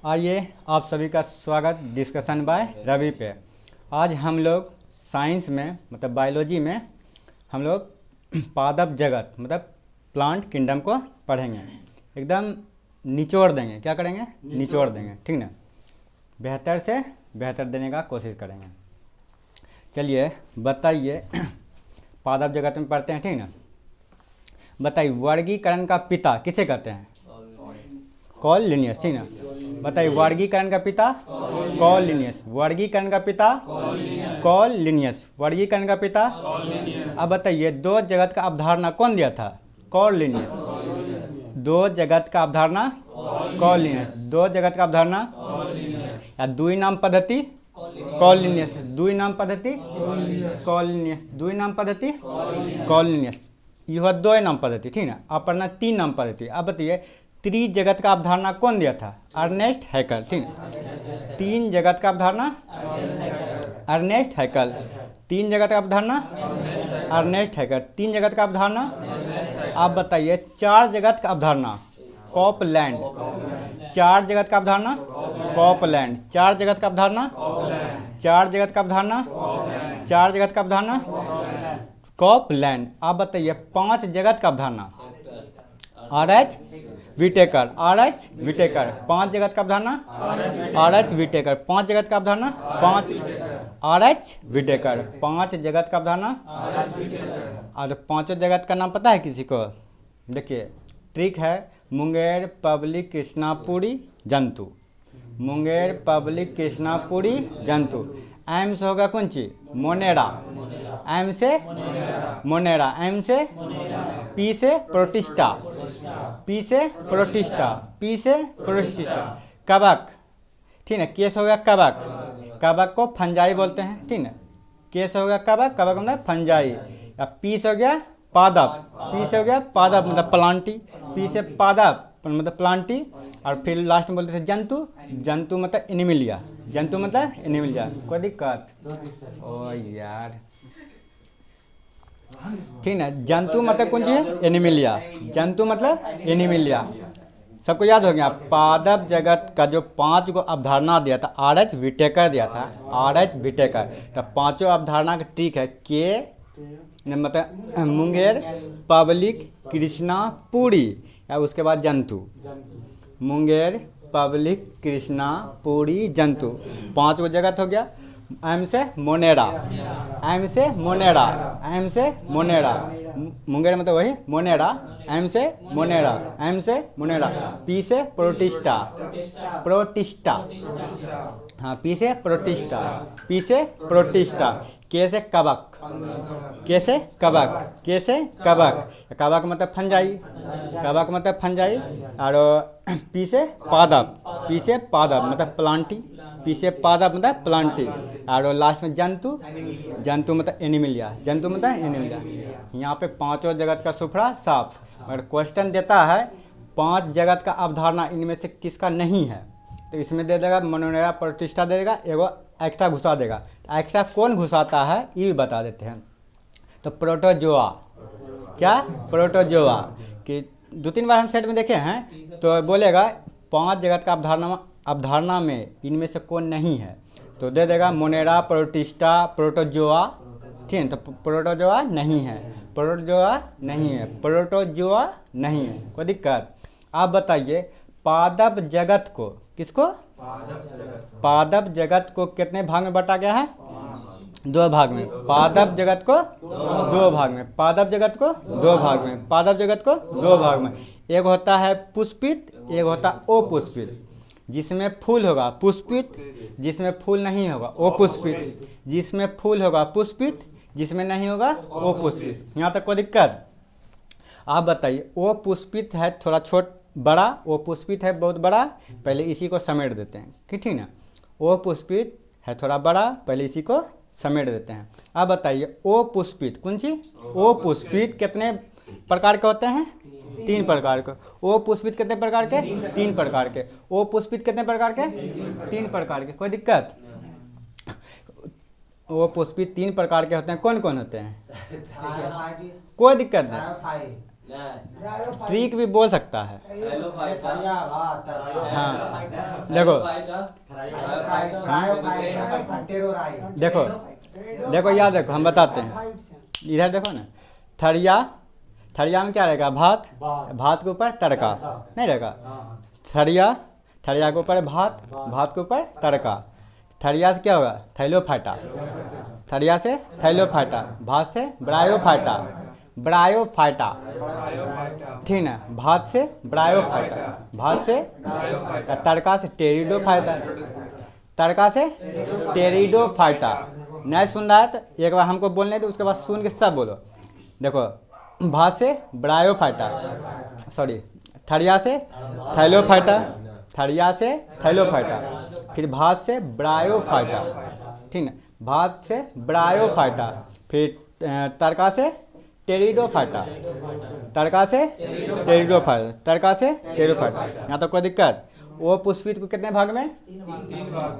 आइए आप सभी का स्वागत डिस्कशन बाय रवि पे। आज हम लोग साइंस में मतलब बायोलॉजी में हम लोग पादप जगत मतलब प्लांट किंगडम को पढ़ेंगे। एकदम निचोड़ देंगे। क्या करेंगे? निचोड़ देंगे, ठीक ना। बेहतर से बेहतर देने का कोशिश करेंगे। चलिए बताइए, पादप जगत में पढ़ते हैं, ठीक ना। बताइए वर्गीकरण का पिता किसे कहते हैं? कार्ल लिनियस, ठीक ना। बताइए वर्गीकरण का पिता कार्ल लिनियस। वर्गीकरण का पिता कार्ल लिनियस। वर्गीकरण का पिता। अब बताइए दो जगत का अवधारणा कौन दिया था? Karl Linnaeus. दो जगत का अवधारणा कार्ल लिनियस। दो जगत का अवधारणा या दुई नाम पद्धति कार्ल लिनियस। दुई नाम पद्धति कार्ल लिनियस। दुई नाम पद्धति कार्ल लिनियस। यह दो नाम पद्धति, ठीक ना। अब पढ़ना तीन नाम पद्धति। अब बताइए त्रि जगत का अवधारणा कौन दिया था? अर्नेस्ट हैकल, ठीक है। तीन जगत का अवधारणा अर्नेस्ट हैकल। तीन जगत का अवधारणा अर्नेस्ट हैकल। तीन जगत का अवधारणा। आप बताइए चार जगत का अवधारणा कॉपलैंड। चार जगत का अवधारणा कॉपलैंड। चार जगत का अवधारणा चार जगत का अवधारणा चार जगत का अवधारणा कॉपलैंड। आप बताइए पांच जगत का अवधारणा आर.एच. विटेकर। आर.एच. विटेकर। पांच जगत का अवधारणा आर.एच. विटेकर। पांच जगत का अवधारणा पांच आर.एच. विटेकर। पांच जगत का अवधारणा। और पांचों जगत का नाम पता है किसी को? देखिए ट्रिक है, मुंगेर, पब्लिक, कृष्णापुरी, जंतु। मुंगेर, पब्लिक, कृष्णापुरी, जंतु। एम से होगा कौन चीज? मोनेरा। एम से मोनेरा। एम से पी से प्रोटिस्टा। पी से प्रोटिस्टा। पी से प्रोटिस्टा। कवक, ठीक है। केस हो गया कवक। कवक को फंजाई बोलते हैं, ठीक है। केस हो गया कवक। कवक मतलब फंजाई। अब पी से हो गया पादप। पी से हो गया पादप मतलब प्लांटी। पी से पादप मतलब प्लांटी। और फिर लास्ट में बोलते थे जंतु। जंतु मतलब एनिमिलिया। जंतु मतलब एनिमिलिया। कोई दिक्कत? ओ यार, ठीक ना। जंतु मतलब कौन चीज? एनिमिलिया। जंतु मतलब एनिमिलिया। सबको याद हो गया। पादप जगत का जो पांच को अवधारणा दिया था आर.एच. विटेकर दिया था। आर.एच. विटेकर। तो पांचों अवधारणा का ट्रिक है के मतलब मुंगेर, पब्लिक, कृष्णापुरी या उसके बाद जंतु। मुंगेर, पब्लिक, कृष्णापुरी, जंतु। पांच को जगत हो गया। एम से मोनेरा। एम से मोनेरा। एम से मोनेरा। मुंगेर मतलब वही मोनेरा। एम से मोनेरा। एम से मोनेरा। पी से प्रोटिस्टा। प्रोटिस्टा। हाँ, पी से प्रोटिस्टा। पी से प्रोटिस्टा। के से कवक। के से कवक। के से कवक। कवक मतलब फंजाई। कवक मतलब फंजाई। और पी से पादप। पी से पादप मतलब प्लांटी। पी से पादप मतलब प्लांटी। और लास्ट में जंतु। जंतु मतलब एनिमिलिया। जंतु मतलब एनिमिलिया। यहाँ पे पांचों जगत का सुफड़ा साफ। अगर क्वेश्चन देता है पांच जगत का अवधारणा इनमें से किसका नहीं है, तो इसमें दे देगा मोनेरा, प्रोटिस्टा दे देगा, एगो एक्स्ट्रा घुसा देगा। एक्स्ट्रा कौन घुसाता है ये भी बता देते हैं। तो प्रोटोजोआ। क्या? प्रोटोजोआ। कि दो तीन बार हम सेट में देखे हैं तो बोलेगा पांच जगत का अवधारणा में इनमें से कौन नहीं है, तो दे देगा मोनेरा, प्रोटिस्टा, प्रोटोजोआ, ठीक है। तो प्रोटोजोआ नहीं है। प्रोटोजोआ नहीं है। प्रोटोजोआ नहीं है। कोई दिक्कत? आप बताइए पादप जगत को किसको? पादप जगत को कितने भाग में बांटा गया है? दो भाग में। पादप जगत को दो भाग में। पादप जगत को दो भाग में। पादप जगत को दो भाग में। एक होता है पुष्पित, एक होता है अपुष्पित। जिसमें फूल होगा पुष्पित, जिसमें फूल नहीं होगा अपुष्पित। जिसमें फूल होगा पुष्पित, जिसमें नहीं होगा अपुष्पित। यहाँ तक कोई दिक्कत? आप बताइए अपुष्पित है थोड़ा छोट बड़ा, अपुष्पित है बहुत बड़ा। पहले इसी को समेट देते हैं, ठीक है ना। अपुष्पित है थोड़ा बड़ा, पहले इसी को समेट देते हैं। आप बताइए अपुष्पित कौन सी? अपुष्पित कितने प्रकार के होते हैं? तीन प्रकार के। अपुष्पित कितने प्रकार के? तीन प्रकार के। अपुष्पित कितने प्रकार के? तीन प्रकार के। कोई दिक्कत? अपुष्पित तीन प्रकार के होते हैं। कौन कौन होते हैं? कोई दिक्कत नहीं। ट्रिक भी बोल सकता है। हाँ देखो देखो देखो याद रखो, हम बताते हैं। इधर देखो ना, थरिया, थरिया में क्या रहेगा? भात, भात के ऊपर तड़का नहीं रहेगा। थरिया, थरिया के ऊपर भात, भात के ऊपर तड़का। थरिया से क्या होगा? थैलो फाटा, थरिया से थैलो फाटा, भात से ब्रायो फाटा, ब्रायो फाटा, ठीक ना। भात से ब्रायो फाटा, भात से तड़का से टेरिडो फाटा, तड़का से टेरिडो फाटा। नहीं सुन रहा है तो एक बार हमको बोलने दो, उसके बाद सुन के सब बोलो। देखो, भात से ब्रायो फाटा, सॉरी, थरिया से थैलो फाटा, थरिया से थैलो फाटा, फिर भात से ब्रायो फाटा, ठीक ना। भात से ब्रायो फाटा, फिर तड़का से टेरिडो फाटा, तड़का से टेरिडो फाटा, तड़का से टेरिडो फाटा। यहाँ तो कोई दिक्कत? ओ पुष्पित को कितने भाग में?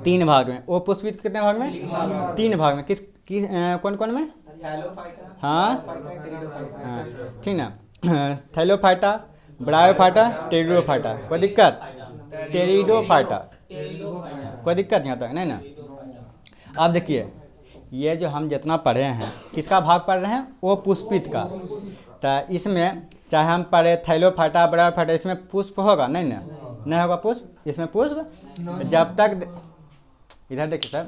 3 भाग में। ओ पुष्पित को कितने भाग में? 3 भाग में। किस कौन कौन में? हाँ हाँ, ठीक ना। थैलो फाटा, ब्रायो फाटा, टेरिडो फाटा। कोई दिक्कत? टेरिडो फाटा, कोई दिक्कत यहाँ तक नहीं ना। अब देखिए, ये जो हम जितना पढ़े हैं, किसका भाग पढ़ रहे हैं? ओ पुष्पित का। तो इसमें चाहे हम पढ़े थैलो फाटा, ब्रायो फाटा, इसमें पुष्प होगा नहीं ना? नहीं होगा पुष्प, इसमें पुष्प जब तक, इधर देखिए सर,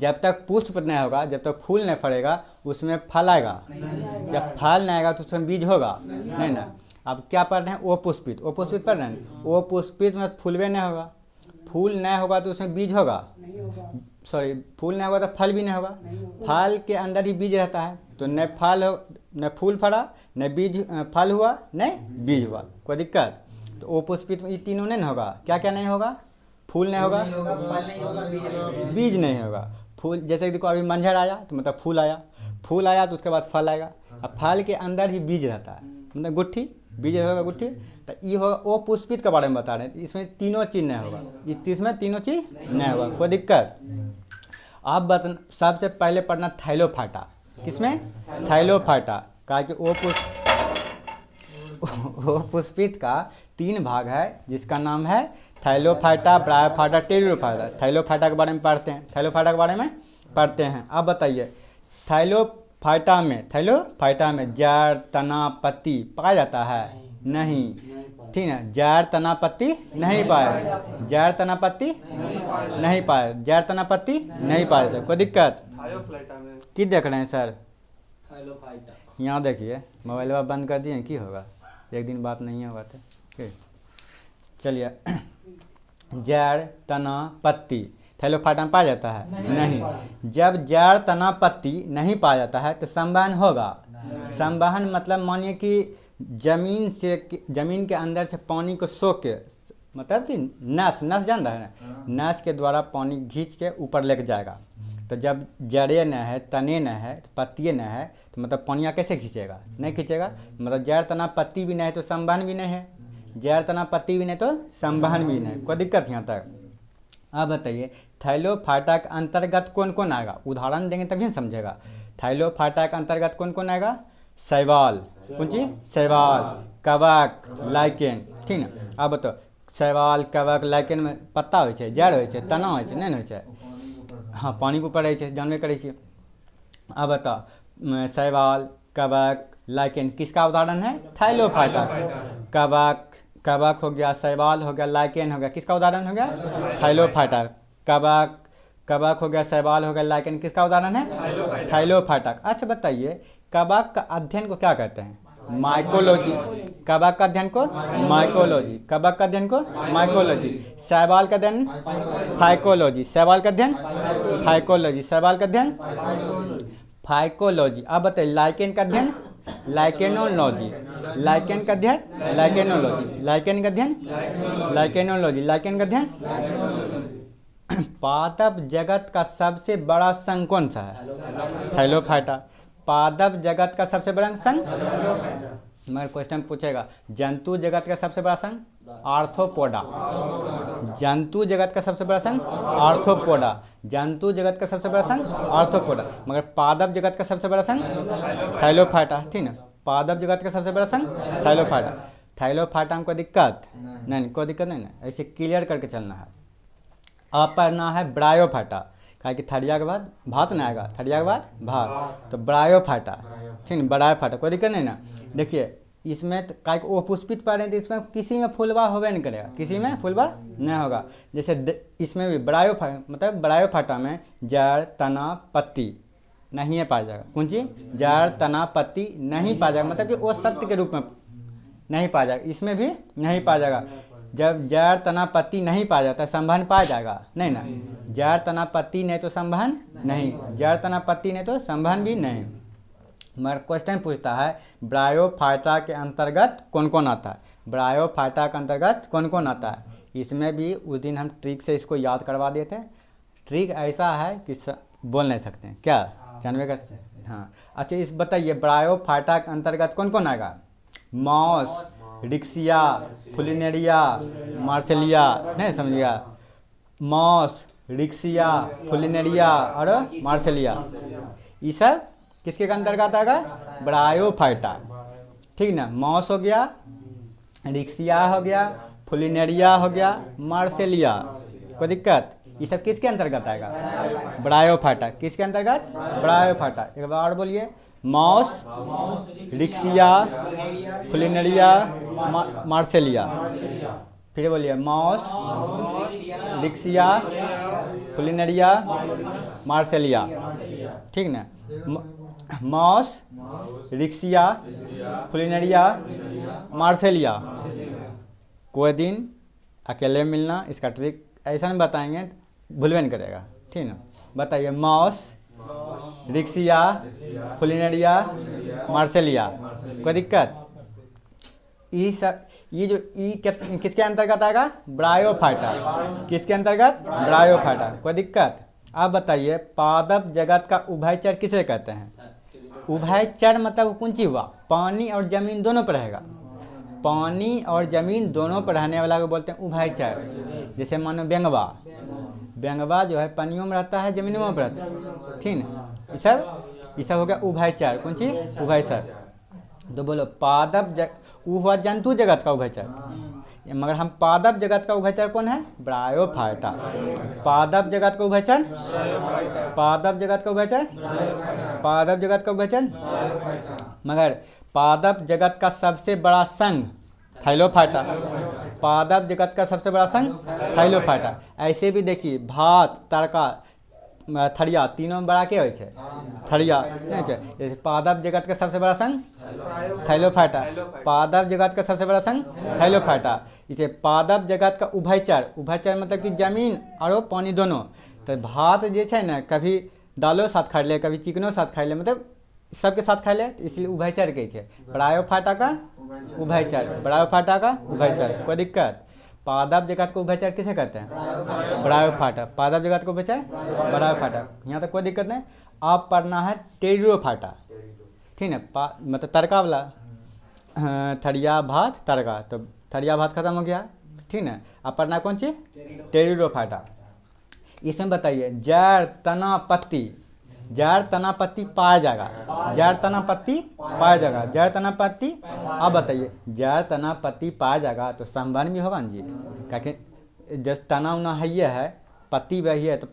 जब तक पुष्प नहीं होगा, जब तक फूल नहीं फड़ेगा, उसमें फल आएगा। जब फल नहीं आएगा तो उसमें बीज होगा नहीं ना। अब क्या पढ़ रहे हैं? ओ पुष्पित, ओ पुष्पित पढ़ रहे हैं। ओ पुष्पित में फूल भी नहीं होगा, फूल नहीं होगा तो उसमें बीज होगा, सॉरी, फूल नहीं होगा तो फल भी नहीं होगा। फल के अंदर ही बीज रहता है, तो न फल हो, न फूल फड़ा, न बीज, फल हुआ न बीज हुआ। कोई दिक्कत? तो ओ पुष्पित में ये तीनों नहीं होगा। क्या क्या नहीं होगा? फूल नहीं होगा, बीज नहीं होगा। फूल जैसे देखो, अभी मंझर आया तो मतलब फूल आया, फूल आया तो उसके बाद फल आएगा। अब फल के अंदर ही बीज रहता है, मतलब गुट्ठी, बीज होगा गुट्ठी। तो ये होगा ओ पुष्पित के बारे में बता रहे हैं। इसमें तीनों चीज़ नहीं होगा, इसमें तीनों चीज़ नहीं होगा। कोई दिक्कत? आप बता, सबसे पहले पढ़ना थैलो फाटा। किसमें? थैलो फाटा। कहा कि ओ पुष्पित का 3 भाग है, जिसका नाम है थैलो फाटा, ब्रायो फाटा, टेरिडो फाटा। थैलो फाटा के बारे में पढ़ते हैं, थैलो फाटा के बारे में पढ़ते हैं। अब बताइए, थैलो फाटा में, थैलो फाटा में जड़, तना, पत्ती पाया जाता है? नहीं, ठीक है। जड़, तना, पत्ती नहीं पाया, जड़, तना, पत्ती नहीं पाया, जड़, तना, पत्ती नहीं पाया जाता। कोई दिक्कत? की देख रहे हैं सर? यहाँ देखिए, मोबाइल बंद कर दिए, की होगा? एक दिन बात नहीं होगा तो चलिए। जड़, तना, पत्ती थैलो फाटा में पाया जाता है? नहीं। जब जड़, तना, पत्ती नहीं पाया जाता है तो संवहन होगा। संवहन मतलब मानिए कि जमीन से, जमीन के अंदर से पानी को सोख के, मतलब कि नस, नस जान रहे हैं, नस के द्वारा पानी खींच के ऊपर लेके जाएगा। तो जब जड़े न है, तने न है, पत्तिए न है, तो मतलब पानिया कैसे खींचेगा? नहीं खींचेगा। मतलब जड़, तना, पत्ती भी नहीं है तो संवहन भी नहीं है, जड़, तना, पत्ती भी नहीं तो संवहन भी नहीं। कोई दिक्कत यहाँ तक? अब बताइए, थैलो फाटा के अंतर्गत कौन कौन आएगा? उदाहरण देंगे तभी समझेगा। थैलो फाटा के अंतर्गत कौन कौन आएगा? शैवाल, कौन चीज? शैवाल, कवक, लाइकेन, ठीक है। अब बताओ, शैवाल, कवक, लाइकेन में पत्ता होइ छै, जड़ होइ छै, तना होइ छै, नहीं होइ छै? हाँ, पानी के ऊपर रहै छै, जानबे करै छियै। अब बताओ, शैवाल, कवक, लाइकेन किसका उदाहरण है? थैलो फाटा। कवक, कवक हो गया, शैवाल हो गया, लाइकेन हो गया, किसका उदाहरण हो गया? थैलो फाटा। कवक, कवक हो गया, शैवाल हो गया, लाइकेन किसका उदाहरण है? थैलो फाटा। अच्छा बताइए, कवक का अध्ययन को क्या कहते हैं? माइकोलॉजी। कवक का अध्ययन को माइकोलॉजी, कवक का अध्ययन को माइकोलॉजी। शैवाल का अध्ययन फाइकोलॉजी, शैवाल का अध्ययन फाइकोलॉजी, शैवाल का अध्ययन फाइकोलॉजी। अब बताइए, लाइकेन का अध्ययन लाइकेनोलॉजी, लाइकेन का अध्ययन लाइकेनोलॉजी, लाइकेन का अध्ययन लाइकेनोलॉजी, लाइकेन का अध्ययन। पादप जगत का सबसे बड़ा संघ कौन सा है? थैलो फाटा। पादप जगत का सबसे बड़ा संघ, मगर क्वेश्चन पूछेगा, जंतु जगत का सबसे बड़ा संघ? आर्थ्रोपोडा। जंतु जगत का सबसे बड़ा संघ? आर्थ्रोपोडा। जंतु जगत का सबसे बड़ा संघ? आर्थ्रोपोडा। मगर पादप जगत का सबसे बड़ा संघ? थैलो फाटा, ठीक ना। पादप जगत का सबसे बड़ा संघ थाइलोफाइटा। थाइलोफाइटा में कोई दिक्कत नहीं, कोई दिक्कत नहीं ना, ऐसे क्लियर करके चलना है। अब पढ़ना है ब्रायोफाइटा, काहे कि थरिया के बाद भात नहीं आएगा, थरिया के बाद भात, तो ब्रायोफाइटा, ठीक है, ब्रायोफाइटा, कोई दिक्कत नहीं ना। देखिए इसमें तो काहे वो पुष्पित पा रहे हैं, तो इसमें किसी में फुलवा होवे नहीं करेगा, किसी में फुलवा नहीं होगा। जैसे इसमें भी ब्रायोफाइटा मतलब ब्रायोफाइटा में जड़ तना पत्ती नहीं है पाया जाएगा, कौन चीज, जड़ तना पत्ती नहीं पाया जाएगा, मतलब कि वो सत्य के रूप में नहीं पाया जाएगा, इसमें भी नहीं पाया जाएगा। जब जड़ तना पत्ती नहीं पाया जाता, संवहन पाया जाएगा नहीं ना, जड़ तना पत्ती नहीं तो संवहन नहीं, जड़ तना पत्ती नहीं तो संवहन भी नहीं। मगर क्वेश्चन पूछता है ब्रायोफाइटा के अंतर्गत कौन कौन आता है, ब्रायोफाइटा के अंतर्गत कौन कौन आता है। इसमें भी उस दिन हम ट्रिक से इसको याद करवा दिए थे। ट्रिक ऐसा है कि बोल नहीं सकते हैं, क्या जानवे का, हाँ। अच्छा इस बताइए ब्रायोफाइटा के अंतर्गत कौन कौन आएगा, मॉस, रिक्सिया, फुलिनेरिया, मार्सेलिया, नहीं समझिएगा, मॉस, रिक्सिया, फुलिनेरिया और मार्सेलिया, ये सब किसके अंतर्गत आएगा, ब्रायोफाइटा, ठीक ना। मॉस हो गया, रिक्सिया हो गया, फुलिनेरिया हो गया, मार्सेलिया, कोई दिक्कत, ये सब किसके अंतर्गत आएगा, ब्रायोफाइटा, किसके अंतर्गत, ब्रायोफाइटा। एक बार और बोलिए, मॉस, रिक्सिया, फुलिनेरिया, मार्सेलिया, फिर बोलिए मॉस, रिक्सिया, फुलिनेरिया, मार्सेलिया, ठीक ना। Moss, Riccia, Funaria, Marsilea. कोई दिन अकेले मिलना, इसका ट्रिक ऐसा नहीं बताएंगे भूलवे नहीं करेगा, ठीक ना। बताइए मॉस, रिक्सिया, फुलिनेरिया, मार्सेलिया, कोई दिक्कत, ये सब, ये जो किसके अंतर्गत आएगा, ब्रायोफाइटा, किसके अंतर्गत, ब्रायोफाइटा, कोई दिक्कत। आप बताइए पादप जगत का उभयचर किसे कहते हैं, उभयचर मतलब कौन चीज हुआ, पानी और जमीन दोनों पर रहेगा, पानी और जमीन दोनों पर रहने वाला को बोलते हैं उभयचर। जैसे मानो बेंगवा, बेंगवा जो है पानियों में रहता है, जमीनों में रहता है, ठीक ना। ये सब हो गया उभयचर, कौन चीज, उभयचर। तो बोलो पादप वो हुआ जंतु जगत का उभयचर, मगर हम पादप जगत का उभयचर कौन है, ब्रायोफाइटा। पादप जगत का उभयचर, पादप जगत का उभयचर, पादप जगत का उभयचर, मगर पादप जगत का सबसे बड़ा संघ थाइलोफाइटा, पादप जगत का सबसे बड़ा संघ थाइलोफाइटा। ऐसे भी देखिए भात, तड़का, थरिया, तीनों में बड़ा क्या हो छै, थरिया, जैसे पादप जगत का सबसे बड़ा संघ थाइलोफाइटा, पादप जगत का सबसे बड़ा संघ थाइलोफाइटा। इसे पादप जगत का उभयचर, उभयचर मतलब कि जमीन और पानी दोनों। तो भात जे छै ना, कभी दालो साथ खा ले, कभी चिकनो साथ खा ले, मतलब सबके साथ खा ले, इसलिए उभयचर कहे छै। ब्रायोफाइटा का उभयचर, ब्रायोफाइटा का उभयचर, कोई दिक्कत। पादप जगत को उभयचर किसे कहते हैं, ब्रायोफाइटा, पादप जगत को उभयचर ब्रायोफाइटा, यहाँ तक कोई दिक्कत नहीं। अब पढ़ना है टेरिडोफाइटा, ठीक है, मतलब तड़का वाला, थरिया भात तड़का, तो थरिया भात खत्म हो गया, ठीक है। अब पढ़ना कौन सी, टेरिडोफाइटा। इसमें बताइए जड़ तना पत्ती, जड़ तना पत्ती पाया जाएगा, जड़ तना पत्ती पाया जाएगा, जड़ तना पत्ती। अब बताइए जड़ तना पत्ती पाया जाएगा तो संवहन भी होगा ना जी, क्योंकि जैसे तना उना है ये है, पत्ती वही है, तो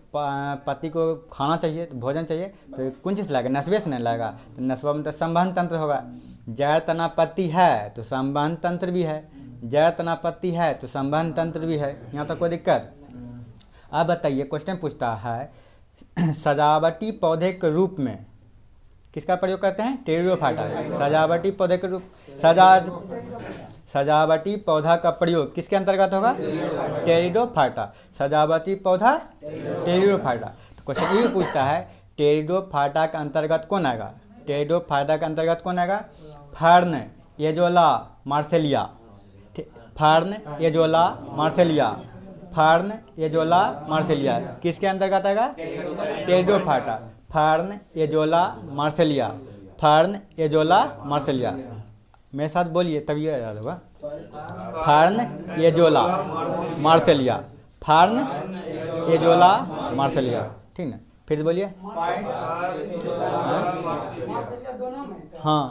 पत्ती को खाना चाहिए, तो भोजन चाहिए, तो कौन चीज़ लगेगा, नस्बे से नहीं लगेगा, तो नस्बा में तो संवहन तंत्र होगा। जड़ तना पत्ती है तो संवहन तंत्र भी है, जड़ तना पत्ती है तो संवहन तंत्र भी है, यहाँ तक कोई दिक्कत। अब बताइए क्वेश्चन पूछता है सजावटी पौधे के रूप में किसका प्रयोग करते हैं, टेरिडोफाइटा। सजावटी पौधे के रूप, सजावटी पौधा का प्रयोग किसके अंतर्गत होगा, टेरिडोफाइटा। सजावटी पौधा टेरिडोफाइटा। तो क्वेश्चन ये पूछता है टेरिडोफाइटा के अंतर्गत कौन आएगा, टेरिडोफाइटा के अंतर्गत कौन आएगा, fern, Azolla, Marsilea, fern, Azolla, Marsilea, fern, Azolla, Marsilea, किसके अंतर्गत आएगा, pteridophyta. Fern, Azolla, Marsilea, fern, Azolla, Marsilea. मेरे साथ बोलिए तभी याद होगा, fern, Azolla, Marsilea, fern, Azolla, Marsilea, ठीक ना। फिर बोलिए, हाँ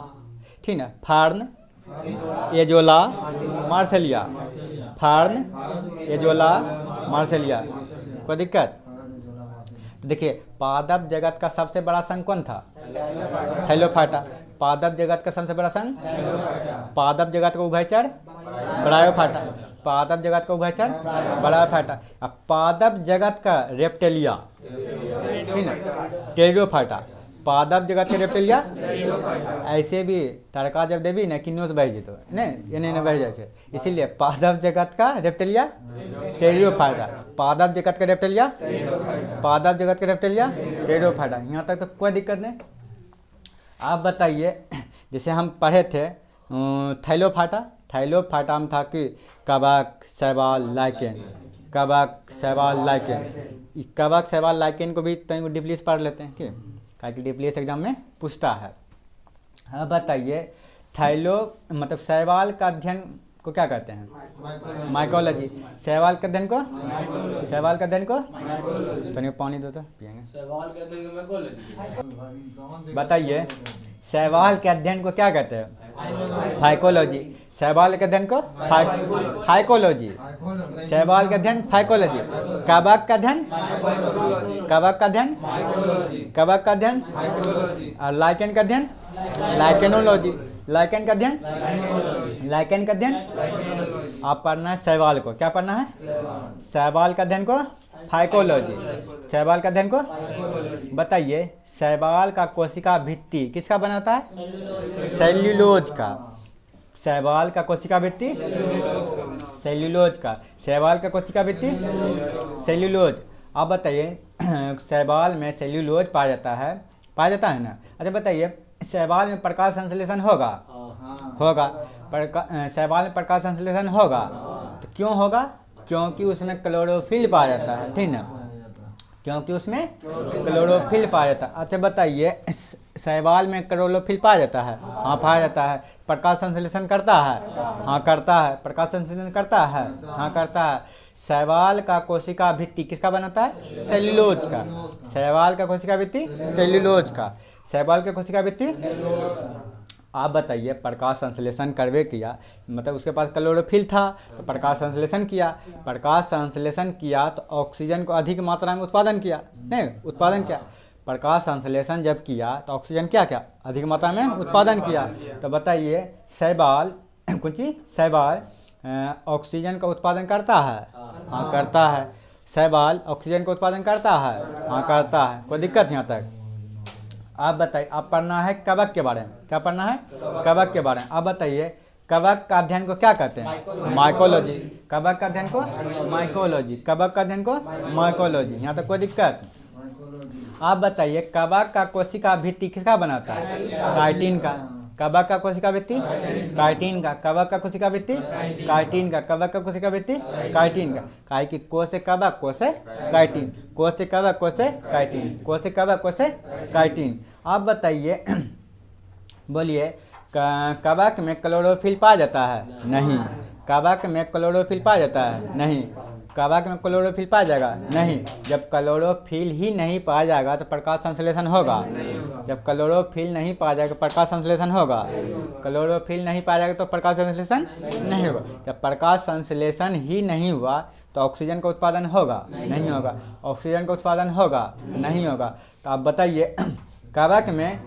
ठीक है, fern, Azolla, Marsilea, fern, Azolla, Marsilea. कोई दिक्कत? तो देखिए पादप जगत का सबसे बड़ा संघ कौन था? थैलोफाइटा। पादप जगत का सबसे बड़ा संघ, पादप जगत का उभयचर ब्रायोफाइटा। पादप जगत का उभयचर ब्रायोफाइटा। अब पादप जगत का रेप्टेलिया, ठीक है, टेरिडोफाइटा। पादप जगत के रेप्टेलिया ऐसे भी तड़का जब देवी ना किन्नो से बह जेतो नहीं, ये नहीं बह जाए, इसीलिए पादप जगत का रेप्टेलिया टेरिडोफाइटा। पादप जगत का रेप्टेलिया, पादप जगत का रेप्टेलिया टेरिडोफाइटा। यहाँ तक तो कोई दिक्कत नहीं। आप बताइए, जैसे हम पढ़े थे थैलोफाइटा, थैलोफाइटा में था कि कवक, शैवाल, लाइकेन, कवक, शैवाल, लाइकेन। कवक, शैवाल, लाइकेन को भी तो डिप्लीस पढ़ लेते हैं कि ताकि डिप्लीस एग्जाम में पूछता है। अब बताइए थैलो मतलब शैवाल का अध्ययन को क्या कहते हैं? माइकोलॉजी। शैवाल के अध्ययन को, शैवाल के अध्ययन को तो पानी दो तो पिएंगे। बताइए शैवाल के अध्ययन को क्या कहते हैं? फाइकोलॉजी। शैवाल के अध्ययन को फाइकोलॉजी। शैवाल का अध्ययन फाइकोलॉजी। कवक का अध्ययन, कवक का अध्ययन, कवक का अध्ययन। और लाइकेन का अध्ययन लाइकेनोलॉजी। लाइकेन का अध्ययन, लाइकेन का अध्ययन। आप पढ़ना है शैवाल को, क्या पढ़ना है? शैवाल का अध्ययन को फाइकोलॉजी। शैवाल का अध्ययन को बताइए शैवाल का कोशिका भित्ति किसका बना होता है? सेल्यूलोज का। शैवाल का कोशिका भित्ति सेल्यूलोज का। शैवाल का कोशिका भित्ति सेल्यूलोज। अब बताइए शैवाल में सेल्यूलोज पाया जाता है ना? अच्छा बताइए शैवाल में प्रकाश संश्लेषण होगा? होगा। शैवाल में प्रकाश संश्लेषण होगा तो क्यों होगा? क्योंकि उसमें क्लोरोफिल पाया जाता है, ठीक ना? क्योंकि उसमें क्लोरोफिल पाया जाता है। अच्छा बताइए शैवाल में क्लोरोफिल पाया जाता है? हाँ पाया जाता है। प्रकाश संश्लेषण करता है? हाँ करता है। प्रकाश संश्लेषण करता है? हाँ करता है। शैवाल का कोशिका भित्ति किसका बनाता है? सेल्यूलोज का। शैवाल का कोशिका भित्ति सेल्यूलोज का। शैवाल का कोशिका भित्ति। आप बताइए प्रकाश संश्लेषण करवे किया मतलब उसके पास क्लोरोफिल था तो प्रकाश संश्लेषण किया। प्रकाश संश्लेषण किया तो ऑक्सीजन को अधिक मात्रा में उत्पादन किया, नहीं उत्पादन किया। प्रकाश संश्लेषण जब किया तो ऑक्सीजन क्या क्या अधिक मात्रा में उत्पादन किया। तो बताइए शैवाल कुछ शैवाल ऑक्सीजन का उत्पादन करता है? हाँ करता है। शैवाल ऑक्सीजन का उत्पादन करता है? हाँ करता है। कोई दिक्कत यहाँ तक? आप बताइए, आप पढ़ना है कवक के बारे में। क्या पढ़ना है? कवक के बारे में। आप बताइए कवक का अध्ययन को क्या कहते हैं? माइकोलॉजी। कवक का अध्ययन को माइकोलॉजी। कवक का अध्ययन को माइकोलॉजी। यहाँ तक कोई दिक्कत? आप बताइए कवक का कोशिका भित्ति किसका बनाता है? काइटिन का। कवक का कोशिका भित्ति काइटिन का। कवक का कोशिका भित्ति काइटिन का। कवक का कोशिका भित्ति काइटिन का। काहे कि को से कवक, को से काइटिन, को से कवक, को से काइटिन, को से कवक, को से काइटिन। आप बताइए बोलिए कवक में क्लोरोफिल पाया जाता है? नहीं। कवक में क्लोरोफिल पाया जाता है? नहीं। कवक में क्लोरोफिल पाया जाएगा? नहीं। जब क्लोरोफिल ही नहीं पाया जाएगा तो प्रकाश संश्लेषण होगा? जब क्लोरोफिल नहीं पाया जाएगा प्रकाश संश्लेषण होगा? क्लोरोफिल नहीं पाया जाएगा तो प्रकाश संश्लेषण नहीं होगा। जब प्रकाश संश्लेषण ही नहीं हुआ तो ऑक्सीजन का उत्पादन होगा? नहीं होगा। ऑक्सीजन का उत्पादन होगा? नहीं होगा। तो आप बताइए कवक में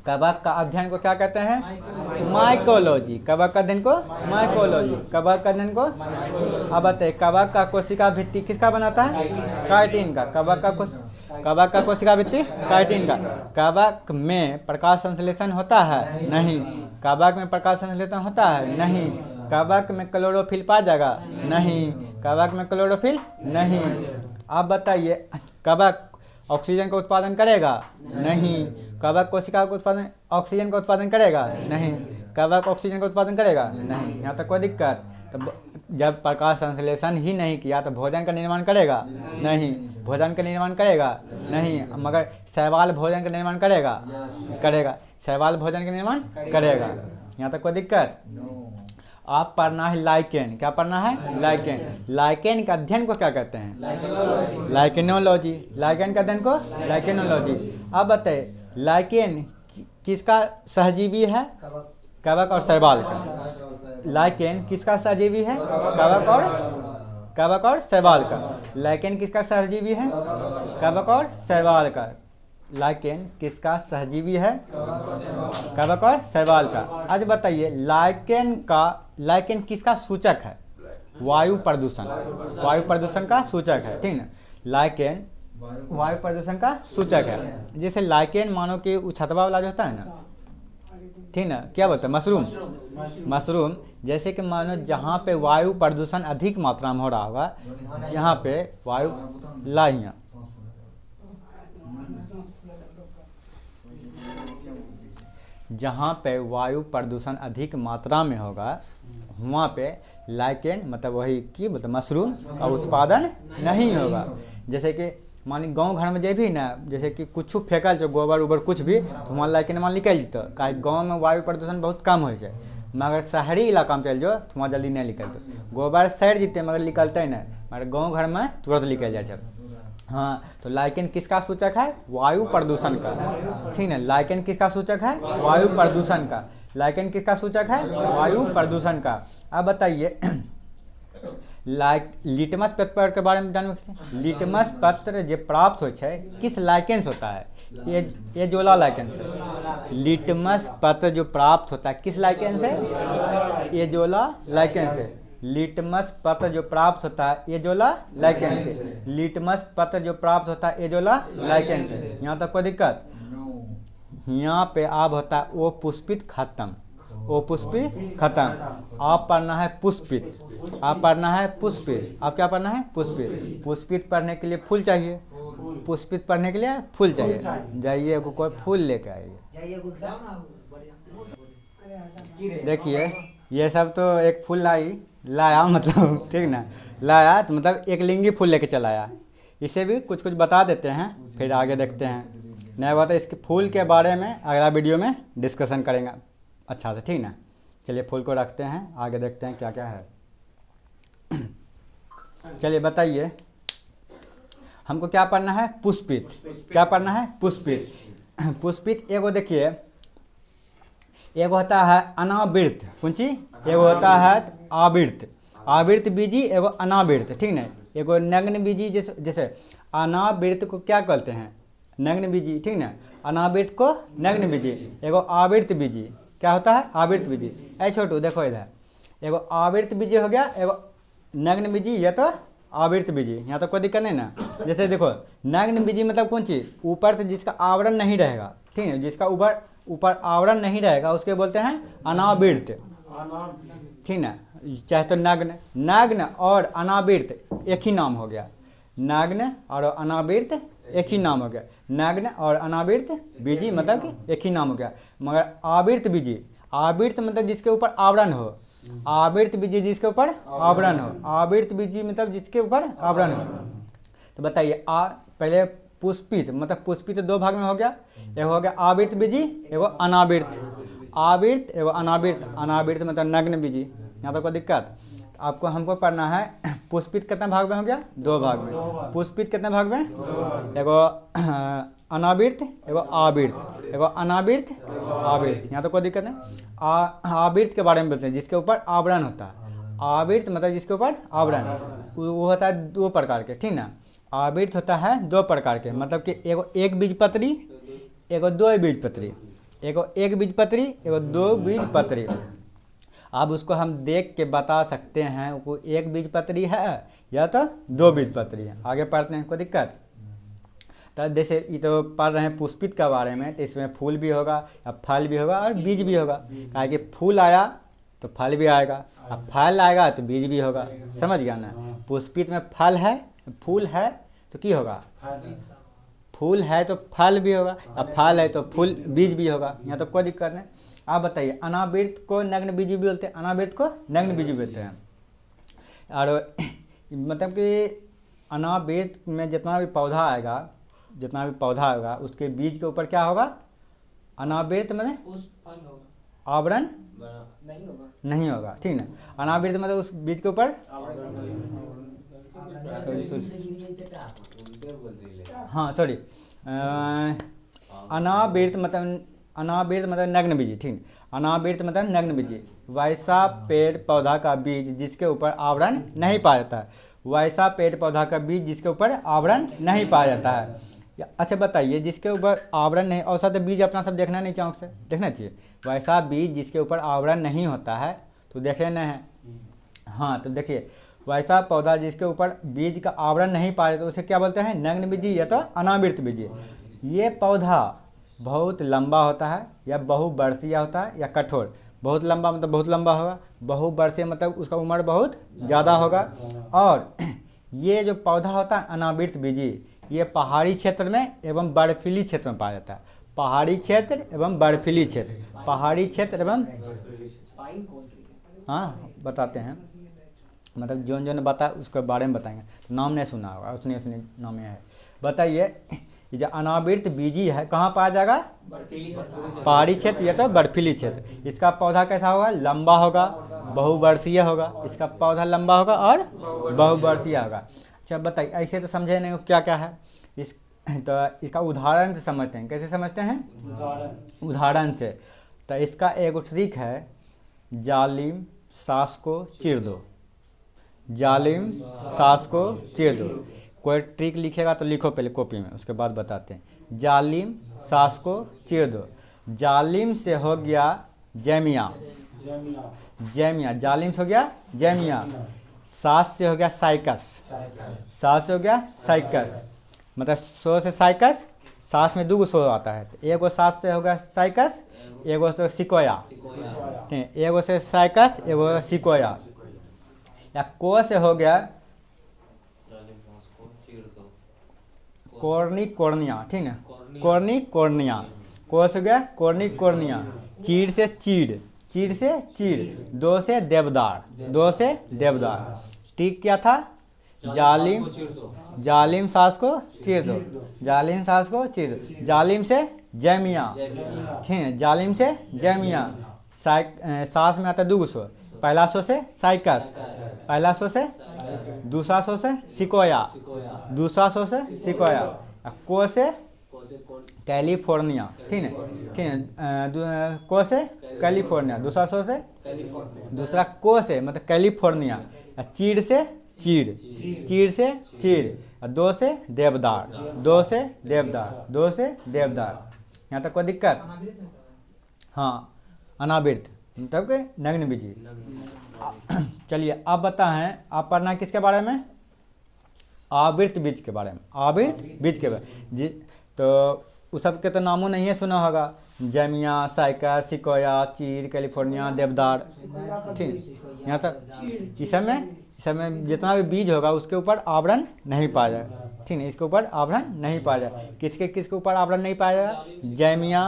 कवक का अध्ययन को क्या कहते हैं? माइकोलॉजी। कवक का अध्ययन को माइकोलॉजी। कवक का अध्ययन को। अब बताइए कवक का कोशिका भित्ति किसका बनाता है? काइटिन का। कवक का कोशिका भित्ति काइटिन का। कवक में प्रकाश संश्लेषण होता है? नहीं। कवक में प्रकाश संश्लेषण होता है? नहीं। कवक में क्लोरोफिल पाया जाएगा? नहीं। कवक में क्लोरोफिल नहीं। आप बताइए कवक ऑक्सीजन का उत्पादन करेगा? नहीं। कवक कोशिका का उत्पादन ऑक्सीजन का उत्पादन करेगा? नहीं। कवक ऑक्सीजन का उत्पादन करेगा? नहीं। यहाँ तक कोई दिक्कत? तो जब प्रकाश संश्लेषण ही नहीं किया तो भोजन का निर्माण करेगा? नहीं। भोजन का निर्माण करेगा? नहीं। मगर शैवाल भोजन का निर्माण करेगा? करेगा। शैवाल भोजन का निर्माण करेगा। यहाँ तक कोई दिक्कत? आप पढ़ना है लाइकेन। क्या पढ़ना है? लाइकेन। लाइकेन का अध्ययन को क्या कहते हैं? लाइकेनोलॉजी। लाइकेन का अध्ययन को लाइकेनोलॉजी। अब बताइए लाइकेन किसका सहजीवी है? कवक और शैवाल का। लाइकेन किसका सहजीवी है? कवक और शैवाल का। लाइकेन किसका सहजीवी है? कवक और शैवाल का। लाइकेन किसका सहजीवी है? कवक और शैवाल का। आज बताइए लाइकेन किसका सूचक है? वायु प्रदूषण। वायु प्रदूषण का सूचक है, ठीक ना। लाइकेन वायु प्रदूषण का सूचक है। जैसे लाइकेन मानो कि छतवा वाला जो होता है ना, ठीक ना, क्या बोलते हैं, मशरूम। जैसे कि मानो जहाँ पे वायु प्रदूषण अधिक मात्रा में हो रहा होगा, जहाँ पे वायु लाइया जहाँ पे वायु प्रदूषण अधिक मात्रा में होगा, वहाँ पे लाइकेन मतलब वही की मतलब मशरूम का उत्पादन नहीं होगा। जैसे कि मान गांव घर में जे भी ना, जैसे कि कुछ फेंकल जो गोबर उबर कुछ भी, तो वहाँ लाइकेन वहाँ निकल जतो। काहे गाँव में वायु प्रदूषण बहुत कम हो जाए, मगर शहरी इलाका में चल जाओ तो वहाँ जल्दी नहीं निकलते। गोबर सड़ जते मगर निकलते नहीं, मगर गाँव घर में तुरंत निकल जाए। हाँ, तो लाइकेन किसका सूचक है? वायु प्रदूषण का, ठीक है। लाइकेन किसका सूचक है? वायु प्रदूषण का। लाइकेन किसका सूचक है? वायु प्रदूषण का। अब बताइए लिटमस पेपर के बारे में जानवे। लिटमस पत्र जो प्राप्त हो किस लाइकेन से होता है? ये जोला लाइकेन से। लिटमस पत्र जो प्राप्त होता है किस लाइकेन से? ये जोला लाइकेन से। लिटमस पत्र जो प्राप्त होता है ये जोला लाइकेन से। लिटमस पत्र जो प्राप्त होता है ये जोला लाइकेन से। यहाँ तक कोई दिक्कत? यहाँ पे आप होता है ओ पुष्पित खत्म। ओ पुष्पित खत्म। आप पढ़ना है पुष्पित। आप पढ़ना है पुष्पित। आप क्या पढ़ना है? पुष्पित। पुष्पित पढ़ने के लिए फूल चाहिए। पुष्पित पढ़ने के लिए फूल चाहिए। जाइए कोई फूल लेके आइए। देखिए ये सब तो एक फूल लाया मतलब, ठीक ना, लाया तो मतलब एक लिंगी फूल लेके चला आया। इसे भी कुछ बता देते हैं, फिर आगे देखते हैं। नया बात है, इसके फूल के बारे में अगला वीडियो में डिस्कशन करेंगे अच्छा से, ठीक ना। चलिए फूल को रखते हैं, आगे देखते हैं क्या क्या है। चलिए बताइए हमको क्या पढ़ना है? पुष्पित। क्या पढ़ना है? पुष्पित। पुष्पित एगो देखिए, एगो होता है अनावृत, कुंची एगो होता है आवृत। आवृत बीजी एगो अनावृत, ठीक ना। एगो नग्न बीजी, जैसे अनावृत को क्या कहते हैं? नग्न बीजी, ठीक ना। अनावृत को नग्न बीजी। एगो आवृत बीजी क्या होता है? आवृत बीजी। ऐ छोटू देखो इधर, एगो आवृत बीजी हो गया, एगो नग्न बीजी, या तो आवृत बीजी। यहाँ तो कोई दिक्कत नहीं ना। जैसे देखो नग्न बीजी मतलब कौन चीज़? ऊपर से जिसका आवरण नहीं रहेगा, ठीक है, जिसका ऊपर आवरण नहीं रहेगा उसके बोलते हैं अनावृत, ठीक ना। चाहे तो नग्न और अनावृत एक ही नाम हो गया। नग्न और अनावृत एक ही नाम हो गया। नग्न और अनावृत बीजी मतलब कि एक ही नाम हो गया। मगर आवृत बीजी, आवृत मतलब जिसके ऊपर आवरण हो। आवृत बीजी जिसके ऊपर आवरण हो। आवृत बीजी मतलब जिसके ऊपर आवरण हो। तो बताइए पहले पुष्पित मतलब पुष्पित दो भाग में हो गया। एक हो गया आवृत बीजी, एगो अनावृत। आवृत एगो अनावृत। अनावृत मतलब नग्न बीजी। यहाँ तो कोई दिक्कत? आपको हमको पढ़ना है पुष्पित कितने भाग में हो गया? दो भाग में। पुष्पित कितने भाग में? एगो अनावृत एगो आवृत। एगो अनावृत आवृत। यहाँ तो कोई दिक्कत नहीं। आवृत के बारे में बोलते हैं जिसके ऊपर आवरण होता है। आवृत मतलब जिसके ऊपर आवरण, वो होता है दो प्रकार के, ठीक ना। आवृत होता है दो प्रकार के, मतलब कि एगो एक बीजपत्री, एगो दो बीजपत्री। एगो एक बीजपत्री, एगो दो बीजपत्री। अब उसको हम देख के बता सकते हैं वो एक बीजपत्री है या तो दो बीजपत्री है। आगे पढ़ते हैं, कोई दिक्कत? तो जैसे ये तो पढ़ रहे हैं पुष्पित के बारे में, तो इसमें फूल भी होगा, अब फल भी होगा और बीज भी होगा। कहा कि फूल आया तो फल भी आएगा, अब फल आएगा तो बीज भी होगा। समझ गया ना? पुष्पित में फल है, फूल है तो क्या होगा? फूल है तो फल भी होगा, अब फल है तो फूल बीज भी होगा। यहाँ तो कोई दिक्कत नहीं। आप बताइए अनावृत को नग्न बीजी भी बोलते हैं, अनावृत को नग्न बीजी बोलते हैं। और मतलब कि अनावृत में जितना भी पौधा आएगा उसके बीज के ऊपर क्या होगा? अनावृत में आवरण नहीं होगा, ठीक ना। अनावृत मतलब उस बीज के ऊपर हाँ सॉरी अनावृत मतलब अनावृत मतलब नग्न बीजी, ठीक। अनावृत मतलब नग्न बीजी, वैसा पेड़ पौधा का बीज जिसके ऊपर आवरण नहीं पाया जाता है। वैसा पेड़ पौधा का बीज जिसके ऊपर आवरण नहीं पाया जाता है। अच्छा बताइए, जिसके ऊपर आवरण नहीं, और साथ बीज अपना सब देखना नहीं चाँक से देखना चाहिए। वैसा बीज जिसके ऊपर आवरण नहीं होता है, तो देखे न है। हाँ तो देखिए, वैसा पौधा जिसके ऊपर बीज का आवरण नहीं पाया तो उसे क्या बोलते हैं, नग्न बीजी या तो अनावृत बीजी। ये पौधा बहुत लंबा होता है या बहुवर्षीय होता है या कठोर। बहुत लंबा मतलब बहुत लंबा होगा, बहुवर्षीय मतलब उसका उम्र बहुत ज़्यादा होगा। और ये जो पौधा होता है अनावृत बीजी, ये पहाड़ी क्षेत्र में एवं बर्फीली क्षेत्र में पाया जाता है। पहाड़ी क्षेत्र एवं बर्फीली क्षेत्र, पहाड़ी क्षेत्र एवं, हाँ बताते हैं, मतलब जो ने बताया उसके बारे में बताएंगे। तो नाम नहीं सुना होगा, उसने नाम है। बताइए, ये जो अनावृत बीजी है कहाँ पाया जाएगा, पहाड़ी क्षेत्र या तो बर्फीली क्षेत्र। इसका पौधा कैसा होगा, लंबा होगा, बहुवर्षीय होगा। इसका पौधा लंबा होगा और बहुवर्षीय होगा। अच्छा बताइए, ऐसे तो समझे नहीं क्या क्या है इस, तो इसका उदाहरण से समझते हैं। कैसे समझते हैं, उदाहरण से। तो इसका एक ट्रिक है, जालिम सास को चीर दो। जालिम सास को चीर दो। कोई ट्रिक लिखेगा तो लिखो पहले कॉपी में, उसके बाद बताते हैं। जालिम सास को चीर दो। जालिम से हो गया जैमिया, जैमिया, जालिम से हो गया जैमिया। सास से हो गया साइकस, सास से हो गया साइकस, मतलब सो से साइकस, सास में दो सो आता है। तो एगो सास से हो गया साइकस, एगो से सिकोया, ठीक, एगो से साइकस एगो सिकोया। या को से हो गया कॉर्नी कॉर्निया, ठीक है, कॉर्नी कॉर्निया। को से हो गया कॉर्नी कॉर्निया। चीड़ से चीड़, चीड़ से चीड़। दो से देवदार, दो से देवदार। ठीक क्या था, जालिम, जालिम सास को चीर दो, जालिम सास को चीर दो। जालिम से जैमिया, ठीक है, जालिम से जैमिया। सास में आता है दो सौ, पहला सो से साइकस, पहला सो से, दूसरा सो से सिकोया, दूसरा सो से सिकोया। को से कैलिफोर्निया, ठीक है, ठीक है, को से कैलिफोर्निया, दूसरा सो से, दूसरा को से मतलब कैलिफोर्निया। चीड़ से चीड़, चीड़ से चीड़। दो से देवदार, दो से देवदार, दो से देवदार। यहाँ तक कोई दिक्कत, हाँ अनावृत मतलब के नग्न बीजी। चलिए अब बताएं, आप पढ़ना किसके बारे में, आवृत बीज के बारे में, आवृत बीज के बारे में। जी तो उस सब के तो नामों नहीं है सुना होगा, जैमिया, साइकस, सिकोया, चीड़, कैलिफोर्निया, देवदार, ठीक। यहाँ तक इस समय जितना भी बीज होगा उसके ऊपर आवरण नहीं पाया जाए, ठीक है, इसके ऊपर आवरण नहीं पाया जाए। किसके किसके ऊपर आवरण नहीं पाया जाएगा, जैमिया,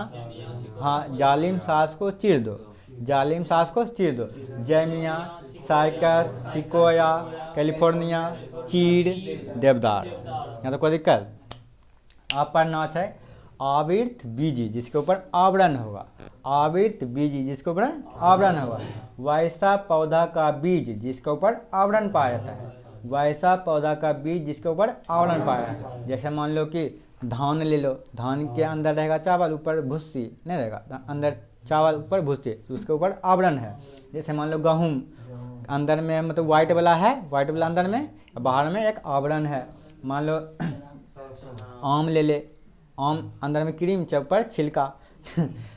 हाँ, जालिम सास को चीर दो, जालिम सास को चीर दो। जैमिया, साइकस, सिकोया, कैलिफोर्निया, चीड़, देवदार। यहाँ तो कोई दिक्कत। आप पढ़ना है आवृत बीजी जिसके ऊपर आवरण होगा, आवृत बीजी जिसके ऊपर आवरण होगा। वैसा पौधा का बीज जिसके ऊपर आवरण पाया जाता है, वैसा पौधा का बीज जिसके ऊपर आवरण पाया जाता है। जैसे मान लो कि धान ले लो, धान के अंदर रहेगा चावल, ऊपर भूसी नहीं रहेगा, अंदर चावल ऊपर भूसी, तो उसके ऊपर आवरण है। जैसे मान लो गेहूँ, अंदर में मतलब वाइट वाला है, वाइट वाला अंदर में, बाहर में एक आवरण है। मान लो आम ले ले, आम अंदर में क्रीम है, ऊपर छिलका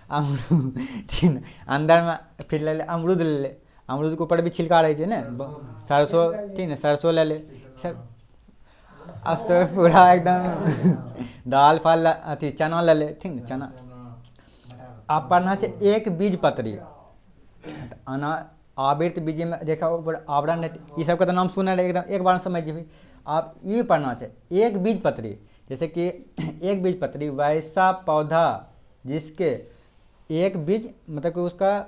अमरूद, ठीक है, अंदर में फिर ले ले अमरूद, ले ले अमरूद के ऊपर भी छिलका रहे ना। सरसों, ठीक है, सरसों ले ले सब। अब तो पूरा एकदम दाल फाल अथी चना ले ले, ठीक है, चना। आप पढ़ना चाहिए एक बीज पत्री, आवृत बीज में देखा ऊपर आवरण है, ये सब का तो नाम सुना रहे एकदम, एक बार समझिए भी। आप ये पढ़ना चाहिए एक बीज पत्री, जैसे कि एक बीज पत्री वैसा पौधा जिसके एक बीज मतलब कि उसका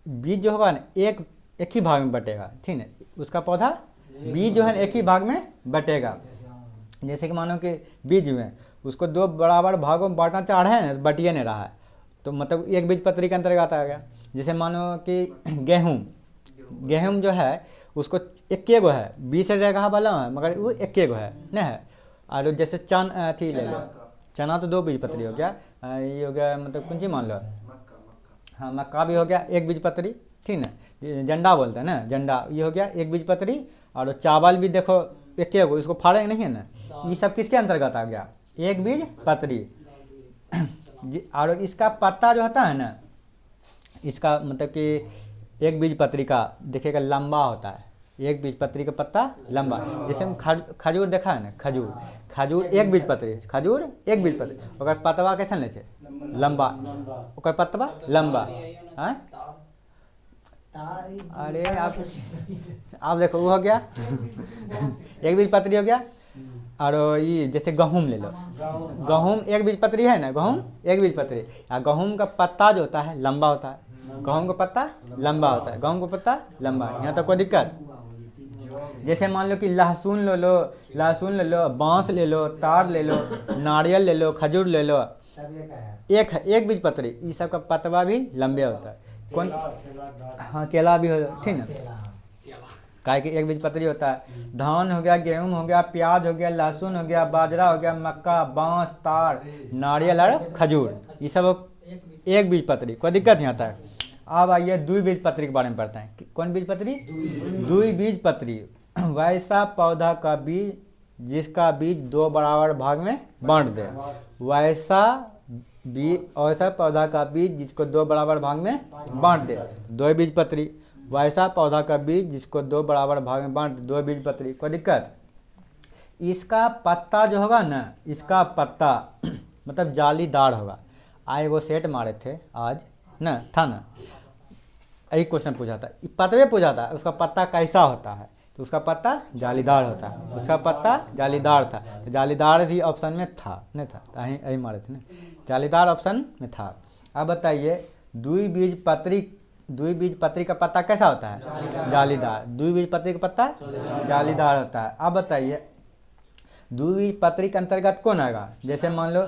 बीज जो होगा ना एक ही भाग में बटेगा, ठीक है, उसका पौधा बीज जो है एक ही भाग में बटेगा। जैसे कि मानो कि बीज में उसको दो बराबर भागों में बांटना चाह रहे हैं, बटिए नहीं रहा है, तो मतलब एक बीज पत्री के अंतर्गत आ गया। जैसे मानो कि गेहूँ, गेहूँ जो है उसको एक गो है, 20 जगह वाला है मगर वो एक गो है नहीं है। और जैसे चन अथी ले लो, चना तो 2 बीजपत्री हो गया। ये हो गया मतलब कौन सी मान लो, हाँ मक्का भी हो गया 1 बीजपत्री, ठीक ना। ये जंडा बोलते हैं ना, जंडा ये हो गया 1 बीजपत्री। और चावल भी देखो एक गो, इसको फाड़े नहीं है ना, ये सब किसके अंतर्गत आ गया, 1 बीजपत्री। और इसका पत्ता जो होता है ना, इसका मतलब कि 1 बीजपत्री का देखिएगा लंबा होता है, 1 बीजपत्री का पत्ता लंबा। जैसे हम खजूर देखा है ना, खजूर 1 बीजपत्री, खजूर 1 बीजपत्री, ओकर पतवा कैसन ले छै, लंबा, ओकर पतवा लंबा। हाँ अरे आप देखो वो हो गया 1 बीजपत्री हो गया। और ये जैसे गहूम ले लो, गहूम 1 बीजपत्री है ना, गहूम 1 बीजपत्री। या गहूम का पत्ता जो होता है लंबा होता है, गहूम का पत्ता लंबा होता है, गहूम का पत्ता लंबा। यहाँ तक कोई दिक्कत। जैसे मान लो कि लहसुन ले लो, बांस ले लो, तार ले लो, नारियल ले लो, खजूर ले लो, एक बीजपत्री, ये सब का पतवा भी लंबे होता है। कौन, हाँ केला भी हो, ठीक ना, काहे कि 1 बीजपत्री होता है। धान हो गया, गेहूं हो गया, प्याज हो गया, लहसुन हो गया, बाजरा हो गया, मक्का, बांस, तार, नारियल और खजूर, ये सब 1 बीजपत्री, कोई दिक्कत नहीं आता है। अब आइए 2 बीजपत्री के बारे में पढ़ते हैं। कौन बीजपत्री, 2 बीजपत्री, वैसा पौधा का बीज जिसका बीज 2 बराबर भाग में बांट दे। वैसा पौधा का बीज जिसको 2 बराबर भाग में बांट दे, 2 बीजपत्री। वैसा पौधा का बीज जिसको 2 बराबर भाग में बांट दे, 2 बीजपत्री, कोई दिक्कत। इसका पत्ता जो होगा ना, इसका पत्ता मतलब जालीदार होगा। आए वो सेट मारे थे आज ना, था ना, यही क्वेश्चन पूछा था, पतवे पूछा था, उसका पत्ता कैसा होता है, तो उसका पत्ता जालीदार होता है, उसका पत्ता जालीदार था। तो जालीदार भी ऑप्शन में था, नहीं था, तो यही मारे थे ना, जालीदार ऑप्शन में था। अब बताइए 2 बीजपत्री का पत्ता कैसा होता है, जालीदार। 2 बीजपत्री का पत्ता जालीदार होता है। अब बताइए 2 बीजपत्री के अंतर्गत कौन आएगा। जैसे मान लो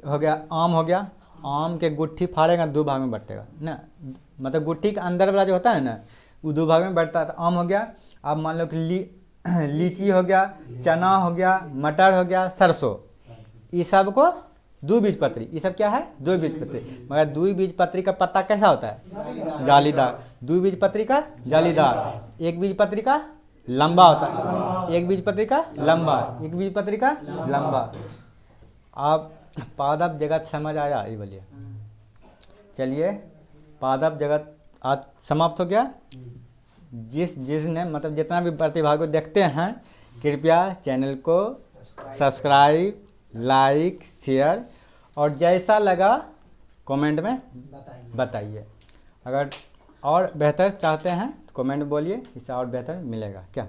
हो गया आम, हो गया आम के गुट्ठी फाड़ेगा 2 भाग में बटेगा ना, मतलब गुट्ठी के अंदर वाला जो होता है ना वो 2 भाग में बटता है, तो आम हो गया। अब मान लो कि लीची हो गया, चना हो गया, मटर हो गया, सरसों, ये सब को 2 बीजपत्री, ये सब क्या है 2 बीजपत्री। मगर 2 बीजपत्री का पत्ता कैसा होता है, जालीदार। 2 बीजपत्री का जालीदार, 1 बीजपत्री का लंबा होता है, 1 बीजपत्री का लंबा, 1 बीजपत्री का लंबा। आप पादप जगत समझ आया, ये बोलिए। चलिए पादप जगत आज समाप्त हो गया। जिसने मतलब जितना भी प्रतिभाग को देखते हैं, कृपया चैनल को सब्सक्राइब, लाइक, शेयर और जैसा लगा कमेंट में बताइए। अगर और बेहतर चाहते हैं तो कमेंट बोलिए, इससे और बेहतर मिलेगा क्या।